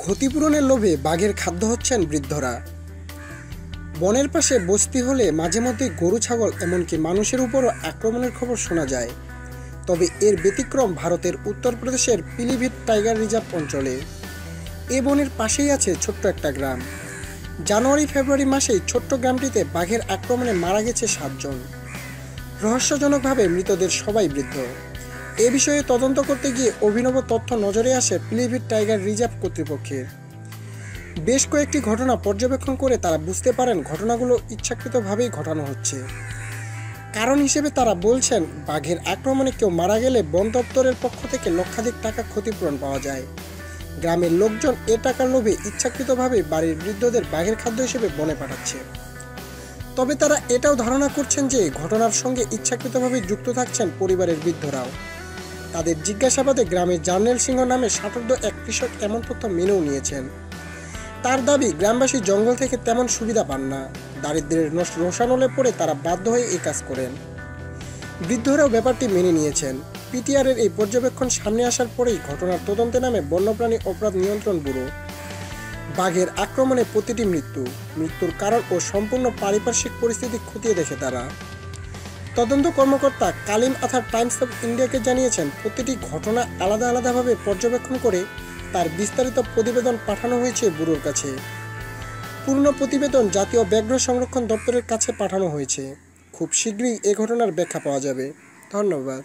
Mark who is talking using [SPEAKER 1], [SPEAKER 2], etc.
[SPEAKER 1] ক্ষতিপূরণের লোভে বাঘের খাদ্য হচ্ছেন বৃদ্ধরা। বনের পাশে বস্তি হলে মাঝে মধ্যে গরু, ছাগল এমনকি মানুষের উপরও আক্রমণের খবর শোনা যায়। তবে এর ব্যতিক্রম ভারতের উত্তরপ্রদেশের পিলিভিট টাইগার রিজার্ভ অঞ্চলে। এ বনের পাশেই আছে ছোট্ট একটা গ্রাম। জানুয়ারি-ফেব্রুয়ারি মাসেই ছোট্ট গ্রামটিতে বাঘের আক্রমণে মারা গেছে 7 জন। রহস্যজনকভাবে মৃতদের সবাই বৃদ্ধ। এ বিষয়ে তদন্ত করতে গিয়ে অভিনব তথ্য নজরে আসে পিলিভিট টাইগার রিজার্ভ কর্তৃপক্ষের। বেশ কয়েকটি ঘটনা পর্যবেক্ষণ করে তারা বুঝতে পারেন ঘটনাগুলো ইচ্ছাকৃতভাবেই ঘটানো হচ্ছে। কারণ হিসেবে তারা বলছেন, বাঘের আক্রমণে কেউ মারা গেলে বন দপ্তরের পক্ষ থেকে লক্ষাধিক টাকা ক্ষতিপূরণ পাওয়া যায়। গ্রামের লোকজন এ টাকার লোভে ইচ্ছাকৃতভাবে বাড়ির বৃদ্ধদের বাঘের খাদ্য হিসেবে বনে পাঠাচ্ছে। তবে তারা এটাও ধারণা করছেন যে ঘটনার সঙ্গে ইচ্ছাকৃতভাবে যুক্ত থাকছেন পরিবারের বৃদ্ধরাও। তাদের জিজ্ঞাসাবাদে গ্রামের জার্নেল সিংহ নামে ষাটোর্ধ্ব এক কৃষক এমন তথ্য মেনেও নিয়েছেন। তার দাবি, গ্রামবাসী জঙ্গল থেকে তেমন সুবিধা পান না। দারিদ্র্যের রোষানলে পড়ে তারা বাধ্য হয়ে এই কাজ করেন। বৃদ্ধরাও ব্যাপারটি মেনে নিয়েছেন। পিটিআরের এই পর্যবেক্ষণ সামনে আসার পরেই ঘটনার তদন্তে নামে বন্যপ্রাণী অপরাধ নিয়ন্ত্রণ ব্যুরো। বাঘের আক্রমণে প্রতিটি মৃত্যুর কারণ ও সম্পূর্ণ পারিপার্শ্বিক পরিস্থিতি খতিয়ে দেখে তারা। তদন্ত কর্মকর্তা কালিম আথার টাইমস অফ ইন্ডিয়াকে জানিয়েছেন, প্রতিটি ঘটনা আলাদা আলাদাভাবে পর্যবেক্ষণ করে তার বিস্তারিত প্রতিবেদন পাঠানো হয়েছে ব্যুরোর কাছে। পূর্ণ প্রতিবেদন জাতীয় ব্যাঘ্র সংরক্ষণ দপ্তরের কাছে পাঠানো হয়েছে। খুব শীঘ্রই এ ঘটনার ব্যাখ্যা পাওয়া যাবে। ধন্যবাদ।